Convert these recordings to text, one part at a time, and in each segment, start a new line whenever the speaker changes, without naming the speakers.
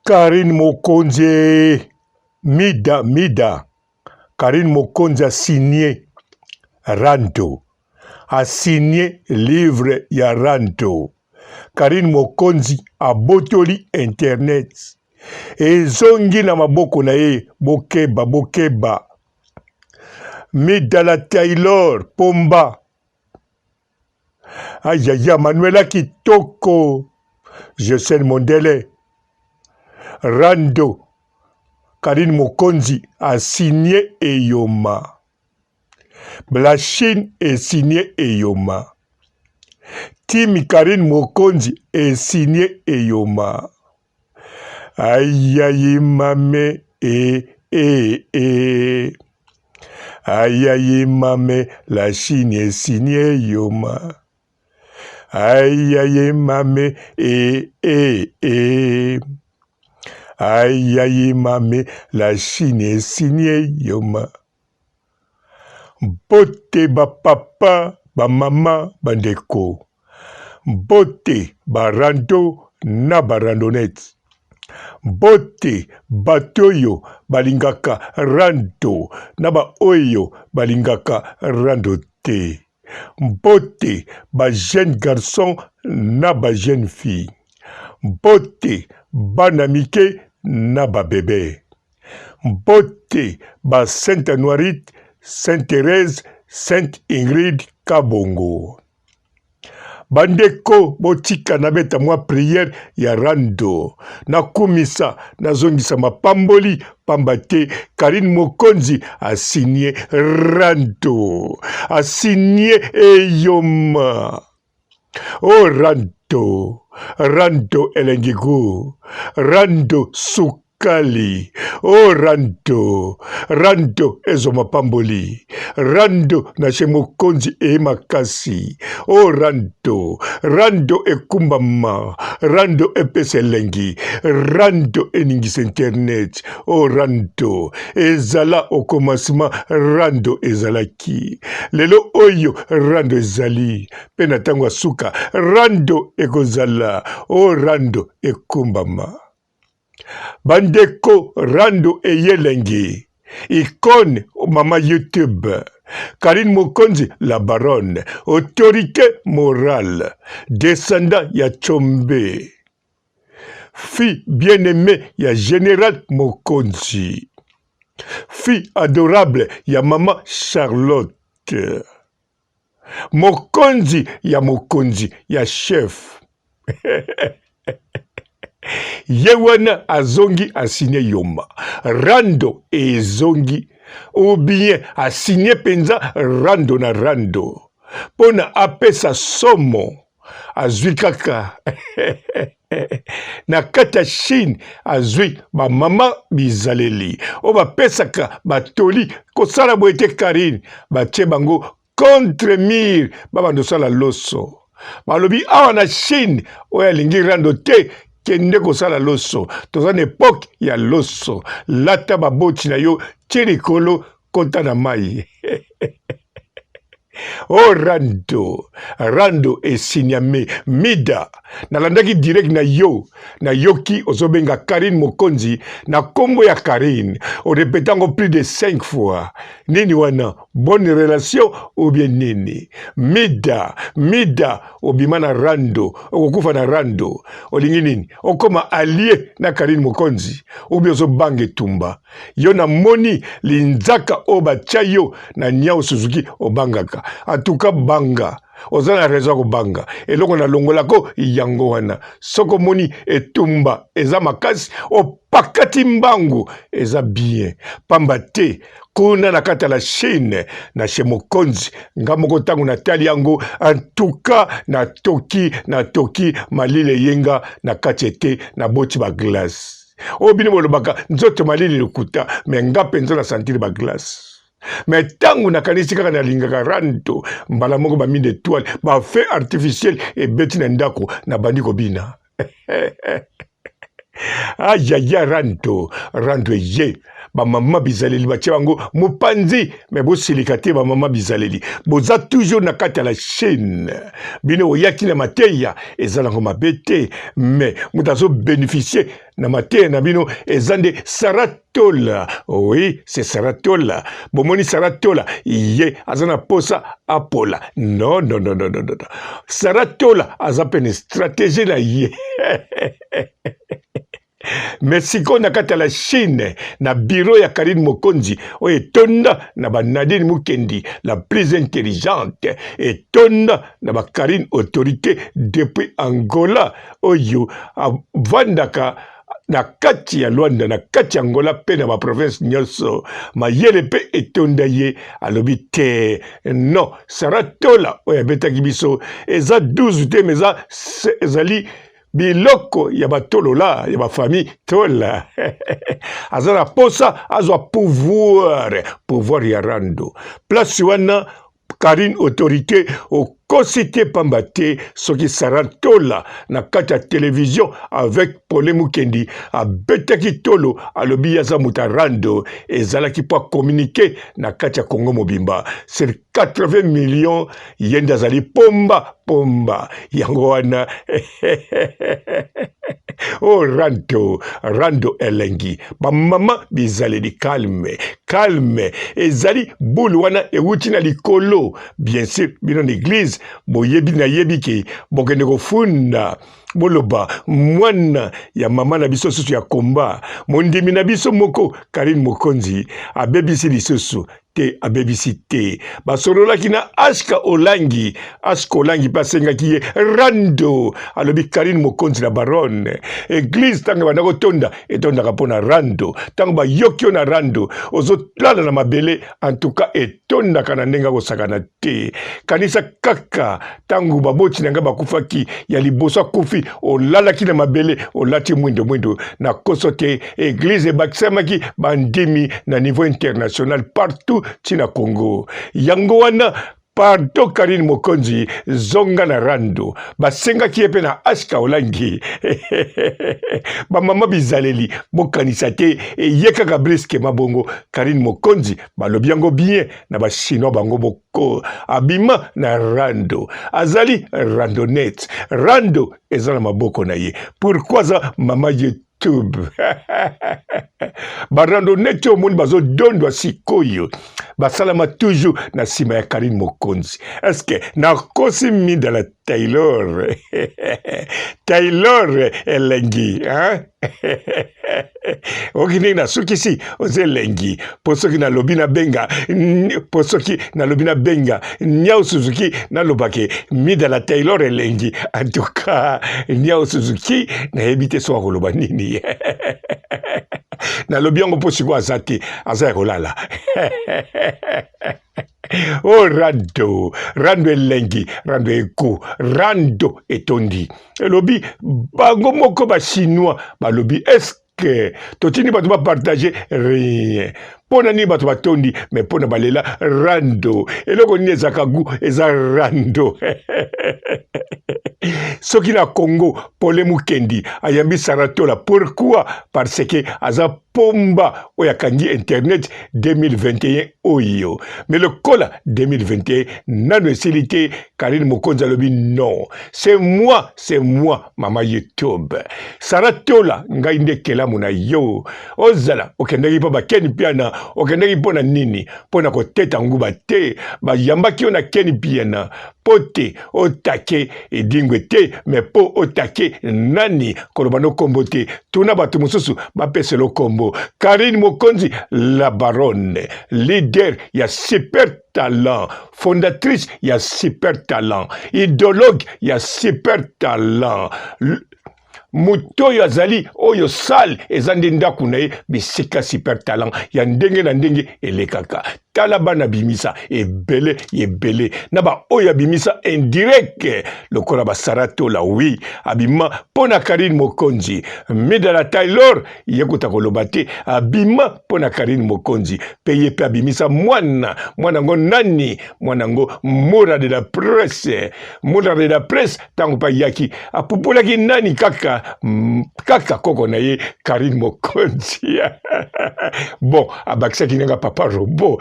Karine Mokonzi, Mida. Karine Mokonzi a signé Rando. A signé livre ya Rando. Karine Mokonzi a botoli internet. Ezongi na maboko na ye bokeba. Midala Taylor Pomba. Ayaya Manuela Kitoko. Josène Mondele. Rando. Karine Mokonzi a signé Eyoma. Blachine est signé Eyoma. Tim Karine Mokonzi est signé Eyoma. Aïe mame Aïe mame, la Chine est signée Eyoma. Aïe mame Aïe mame, la Chine est signée Eyoma. Bote ba papa, ba mama, bandeko. Bote ba rando na ba randonnette. Bote batoyo balingaka rando na ba oyo balingaka rando te. Bote ba jeune garçon na ba jeune fille. Bote banamike na ba bébé. Bote ba Sainte Noirite, Sainte Thérèse, Sainte Ingrid Kabongo. Bandeko botika na beta mwa prière ya Rando. Na kumisa na zongisa mapamboli pambate. Karine Mokonzi a signé Rando. A signé Eyoma. Oh Rando. Rando elengigu. Rando Sukali. Oh Rando. Rando ezoma pamboli. Rando na Mokonzi e makasi. Oh Rando. Rando e kumbama. Rando e peselengi. Rando e ningis internet. Oh Rando. Ezala au commencement. Rando ezalaki. Lelo oyo Rando ezali. Penatangwa suka. Rando e kozala. Oh Rando e kumbama. Bandeko Rando e yelengi. Icône Mama YouTube. Karine Mokonzi, la baronne. Autorité morale. Descendant ya Chombe. Fille bien-aimée ya Général Mokonzi. Fille adorable ya Maman Charlotte. Mokonzi ya chef. Yewana azongi a signé Yoma. Rando e zongi. Ou bien a signé penza Rando na Rando. Pona apesa somo. Azui kaka. Na kata Chine azui ba mama bizaleli. O ba pesaka batoli kosala boete Karine. Ba bango contre mire. Baba ndosala loso. Balobi awa na Chine. Oya lingi Rando te. Kende kosala loso. Tozan époque ya loso. Lata baboti na yo. Tcherikolo kota na mai. Oh Rando. Rando e signame. Mida. Nalandaki direct na yo. Na yoki ozobenga Karine Mokonzi. Na kombo ya Karine. O repetango plus de 5 fois. Nini wana. Bonne relation ou bien nini. Mida. Obima na Rando. Okukufa na Rando. Olingi nini. Okoma allié na Karine Mokonzi. Obi ozo bange tumba. Yo na moni linzaka oba chayo na Nyao Suzuki obangaka. En tout cas banga. Ozana raison ko banga. Eloko na longola ko yango wana. Soko moni etumba. Eza makasi opakati mbangu. Eza bien. Pambate. Kuna na kata la Chine na chez Mokonzi ngamoko tangu na tali yango en tout cas na toki malile yenga na kachete na boti ba glace obini bolobaka nzoto malile lukuta me ngape nzo na sentir ba glace me tangu na kanisi kaka na lingaka Rando mbala moko ba mine étoile ba feu artificiel et beti na ndako na bandiko bina Aïe Rando ye bamama bizaleli batie bango mopanzi me bosilika te bamama bizaleli boza toujours na kati ya la chaîne bino oyaki na mateya eza nango mabe te me moto azobénéficie na mateya na bino eza nde Saratola. Oui, c'est Saratola. Bomoni Saratola, ye azana posa apola. Non, non, non, non, non, non. Saratola azapene stratégie na ye. Mais siko na kata la Chine, na bureau ya Karine Mokonzi, oye tonda na ba Nadine Mukendi, la plus intelligente, et tonda na ba Karine autorité depuis Angola, oyo vandaka na kati ya Luanda na kati ya Angola pe na ba province nyonso mayele pe etonda ye alobi te non Saratola oya betaki biso eza 12 te meza ezali biloko ya batolola ya bafamille tola azana posa azwa pouvoir ya rando place wana Karine autorité au Kosite Pambate, soki Saratola, na kata télévision avec Paulé Mukendi, a Betaki Tolo, a lobi yaza mutarando, et zalaki pour communiquer na kata Congo Mobimba. C'est 80 millions yen d'azali pomba, yango wana. Oh rando elengi ba mama bizaleli calme ezali boule wana ewuti na likolo bien sûr bino l'église boyebi na yebi ke bokende kofunda boloba mwana ya mama na biso susu ya komba mondimi na biso moko Karine Mokonzi abebisi lisusu te abebisi te basololaki na Aska Olangi pasengaki ye rando alobi Karine Mokonzi na baronne église tanga banda kotonda etondaka mpona rando tango bayoki yo na rando ozolala na mabele en tout cas etondaka na ndenge akosakana te kanisa kaka tango baboti na nga bakufaki ya liboso akufi olalaki na mabele olati mwindo na koso te église ebakisamaki bandimi na niveau international partout tina Congo yango wana pardon Karine Mokonzi zonga na rando basenga kiepe na Aska Olangi ba mama bizaleli bokanisa te yeka gabriske mabongo Karine Mokonzi balobi yango bien na ba chinois bango boko abima na rando azali randonnette rando ezala maboko na ye pourquoi za mama YouTube barandonnette au monde bazo dondwa sikoyo basalama toujours na sima ya Karine Mokonzi est-ce que na kosi mi de la Taylor elengi hein okini na sukisi ozelengi posoki na lobina benga posoki na lobina benga Nyao Suzuki na lobake mi de la Taylor elengi en tout cas Nyao Suzuki na ebite so akoloba nini na lobi yango po siko azate aza ya kolala oh rando elengi rando eku rando etondi elobi bango moko ba chinois balobi est-ce que totini bato ba partager rien pona ni bato batondi mais pona balela rando eloko nini ezaka gu eza rando soki na Congo Paulé Mukendi ayambi Saratola pourquoi parce que aza pomba oyakangi internet 2021 oyo mais le kola 2021 nano esilite Karine Mokonzi alobi non c'est moi mama YouTube Saratola ngai nde kelamu na yo ozala okendaki pa bakeni piana okendaki pona nini pona koteta nguba te bayambaki yo na keni piana pote otake edingwe te mais po otake nani koloba no kombo te tuna bato mosusu bapeselo kombo Karine Mokonzi la baronne leader ya super talent fondatrice ya super talent idéologue ya super talent mutoyo azali oyo sale ezande ndaku na ye bisika super talent ya ndenge na ndenge elekaka tala bana bimisa ebele na ba oyo bimisa indirect lokola ba Saratola oui abima pona Karine Mokonzi Midala Taylor yekuta koloba te abima pona Karine Mokonzi peye pe abimisa mwana ngo nani mwana ngo Mura de la presse tango pa yaki apupulaki nani kaka koko na ye Karine Mokonzi bon abakisaki nga papa robot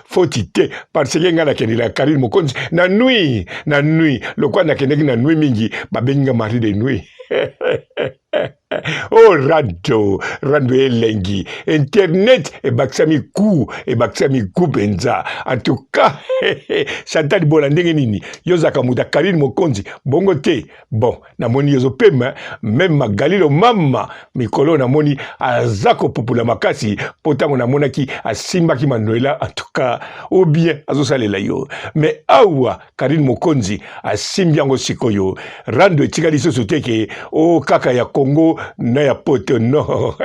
fotite parce que nga nakende la Karine Mokonzi na nuit lokwa nakendeki na nuit mingi babenga mari de nuit oh rado elengi internet ebaksami ku benza en tout cas Chantal Bola ndenge nini yozaka muda Karine Mokonzi bongo te bon namoni yozo pema même Magalilo mama mikolo namoni azako popula makasi potango namonaki asimbaki Manuela en tout cas ou bien azosalela yo mais awa Karine Mokonzi asimbi yango sikoyo rando etikali soso teke o kaka ya Congo na ya poto no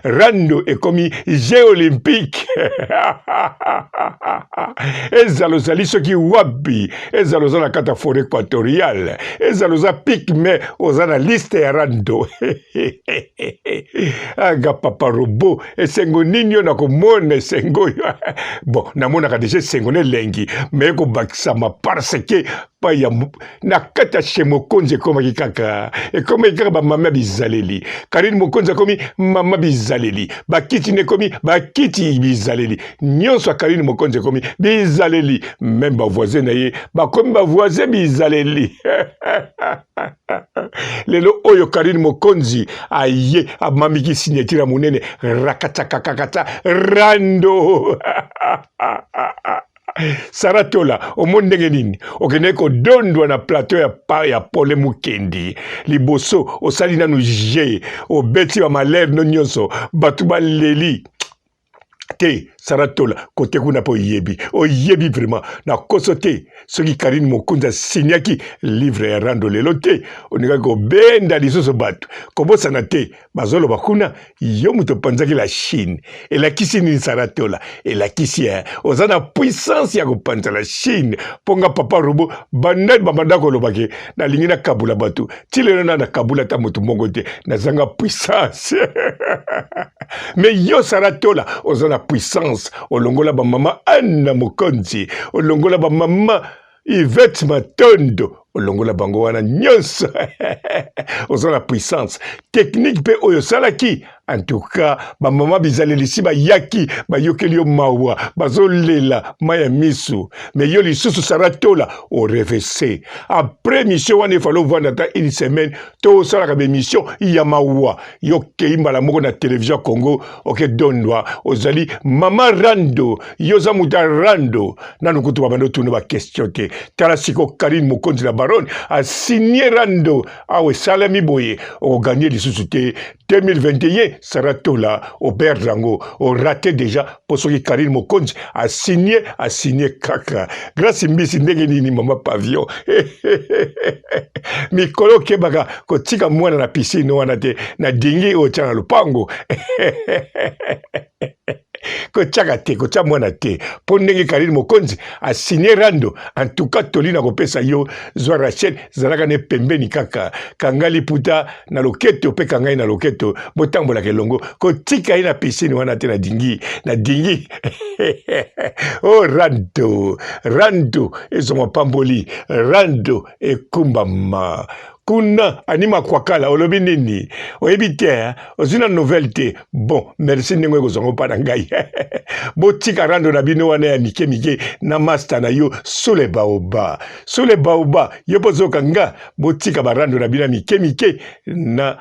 rando ekomi jeux olympique ezalozali soki wabi ezaloza na kata forêt équatoriale ezaloza pic mais oza na liste ya rando aga papa robo esengo nini yo na komona esengo bon namonaka deja esengo nelengi mais ekobakisama parce que pa ya na kata chez Mokonzi ekomaki kaka bamama bizaleli Karine Mokonzi akomi mama bizaleli bakiti nekomi bakiti bizaleli nyonso Karine Mokonzi akomi bizaleli même bavoisin na ye bakomi bavoisin bizaleli lelo oyo Karine Mokonzi aye amamiki signature munene rakatakakakata rando Saratola omondenge nini okende ko dondwa na plateau ya Pole Mukendi liboso osali nanu je obeti ba malere no nyonso batu baleli te Saratola kote kuna po oyebi vraiment na koso te soki Karine Mokonzi signaki livre ya rando lelo te oninga ko benda lisusu batu kobosana te bazolo bakuna yo muto panzaki la Chine elakisi nini Saratola elakisi ozana puissance ya kopanza la Chine ponga papa robo banda kolobake na lingina kabula batu tilelo na kabula ta mutu mongo te na zanga puissance mais yo Saratola ozana puissance olongola ba mama Anna Mokonzi olongola ba mama Yvette Matondo olongola bango wana nyonso ozana puissance technique pe oyo salaki en tout cas ba mama bizaleli si ba yaki ba yokeli yo mawa bazolela maya misu mais yo lisusu Saratola au réveillé après mission wana il fallait voir dans une semaine to sala ka mission ya mawa yo keimba la moko na télévision Congo OK dondwa ozali mama rando yo za muta rando nanu kutu babando tunu ba question te tala siko Karine Mokonzi la baronne a signé rando awe salami boye o gagné lisusu te 2021 Saratola au Berdango au raté déjà pour ce que Karine Mokonzi a signé kaka grâce mbisi ndenge nini mama pavillon mikolo kebaka kotika mwana na piscine wana te na dingi o tana lupango kochaka te kocha mwana te po ndenge Karine Mokonzi a signé rando en tout cas tolina kopesa yo zwa Rachel zalaka ne pembeni kaka kangali puta na loketo pe kangai na loketo botambola kelongo kotika ina piscine wana te na dingi oh rando ezoma pamboli rando ekumbama kuna anima kwakala olobi nini oyebi te ozina nouvelle te bon merci ndenge kozongo pa na ngai botika rando na bino wana ya mike na master na yo sule baoba yo pozoka nga botika barando na bino mike na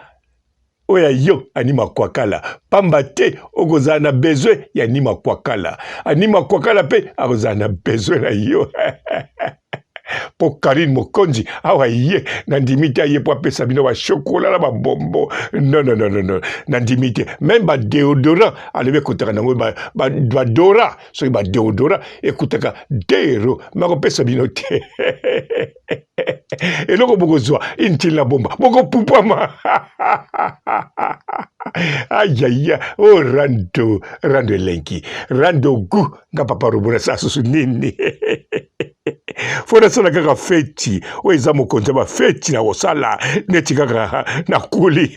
oya yo anima kwakala pamba te okozala na besoin ya anima kwakala pe akozala na besoin na yo pour Karine Mokonzi awa ye nandimite aye po apesa bino ba chocolat la ba bombo non nandimite même ba déodorant alebe kotaka nango ba dora so ba déodorant ekutaka dero mako pesa bino te eloko bokozwa intil na bomba bokopupama ayaya o rando elengi rando gu nga papa robona sa susu nini fona sala kaka feti o eza mokonzi ba feti na kosala neti kaka na kuli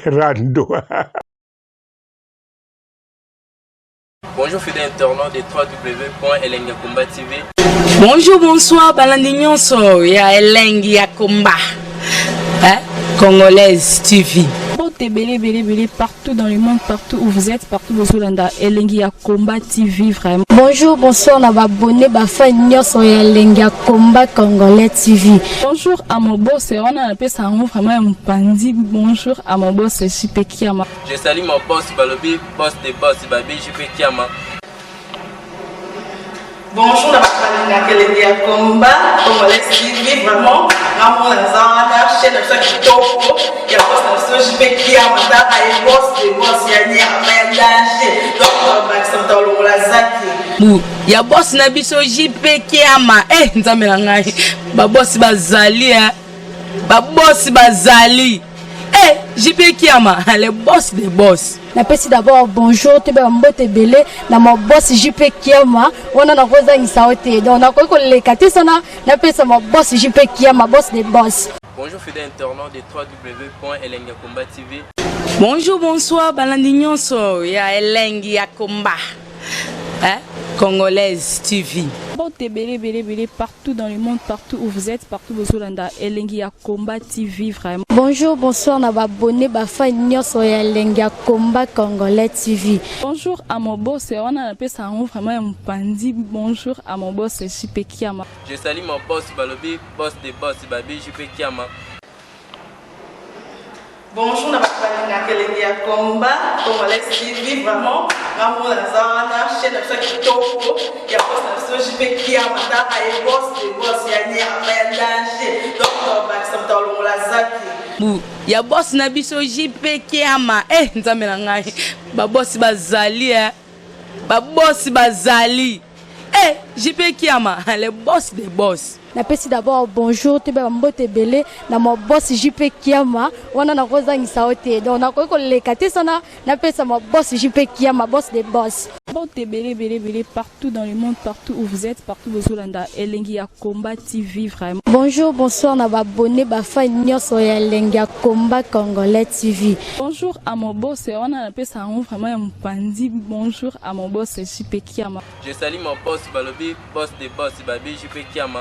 rando.
Bonjour fidèles internautes de www.elengiakomba TV.
Bonjour, bonsoir, balandi nyonso ya Elengi ya Komba, Congolaise TV.
Belé partout dans le monde, partout où vous êtes, partout où vous êtes, Elengi ya Komba TV vraiment.
Bonjour, bonsoir, na babonné bafa nyonso ya Elengi ya Komba Congolais TV.
Bonjour à mon boss, on a appelé ça vraiment un pandi. Bonjour à mon boss, JP Kiama.
Je salue mon boss Balobi, boss des boss Babi, JP Kiama.
Bonjour, na Elengi ya Komba Congolais TV vraiment. Namo na zana chaîne de ça qui topo, ya boss na JP Kiama, ta ay boss des boss ya ni ama danger. Donc Maxime Tolo la zaki. Ya boss na biso JP Kiama, nzambe na ngai. Ba boss bazali ba boss bazali. JP Kiama, le boss des boss.
Napesi d'abord bonjour, te mbote belé na mon boss JP Kiama, on a rosa insaote. Donc na ko lekate sana, napesa mon boss JP Kiama, boss des boss.
Bonjour fidèles internautes de www.elengiakomba TV.
Bonjour, bonsoir, balandi nyonso ya Elengi ya Komba, Congolaise TV.
Belé partout dans le monde, partout où vous êtes, partout où vous êtes, Elengi ya Komba TV vraiment.
Bonjour, bonsoir, na babonné bafa nyonso ya Elengi ya Komba Congolais TV.
Bonjour à mon boss, on a appelé ça vraiment un pandi. Bonjour à mon boss, JP Kiama.
Je salue mon boss Balobi, boss des boss Babi, JP Kiama.
Bonjour, na Elengi ya Komba Congolais TV vraiment. Namo na zana chaîne de ça qui topo, ya boss na JP Kiama, ta ay boss des boss ya ni ama danger. Donc Maxime Tolo la zaki. Ya boss na biso JP Kiama, nzambe na ngai. Ba boss bazali ba boss bazali. JP Kiama, le boss des boss.
Napesi d'abord bonjour, te mbote belé na mon boss JP Kiama, on a rosa insaote. Donc na ko lekate sana, napesa mon boss JP Kiama, boss des boss.
Belé partout dans le monde, partout où vous êtes, partout où vous êtes, Elengi ya Komba TV vraiment.
Bonjour, bonsoir, na babonné bafa nyonso ya Elengi ya Komba Congolais TV.
Bonjour à mon boss, on a appelé ça vraiment un pandi. Bonjour à mon boss, JP Kiama.
Je salue mon boss Balobi, boss des boss Babi, JP Kiama.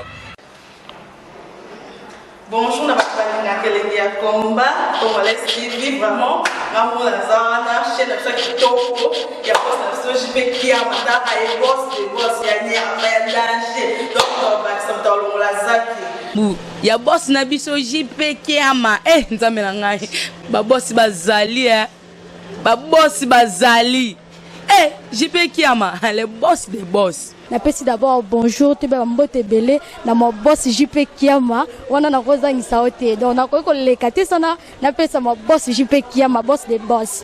Bonjour, na Elengi ya Komba Congolais TV vraiment. Namo na zana chaîne de ça qui topo, ya boss na JP Kiama, ta ay boss des boss ya ni ama danger. Donc Maxime Tolo la zaki. Ya boss na biso JP Kiama, nzambe na ngai. Ba boss bazali ba boss bazali. JP Kiama, le boss des boss.
Napesi d'abord bonjour, te mbote belé na mon boss JP Kiama, on a rosa insaote. Donc na ko lekate sana, napesa mon boss JP Kiama, boss des boss.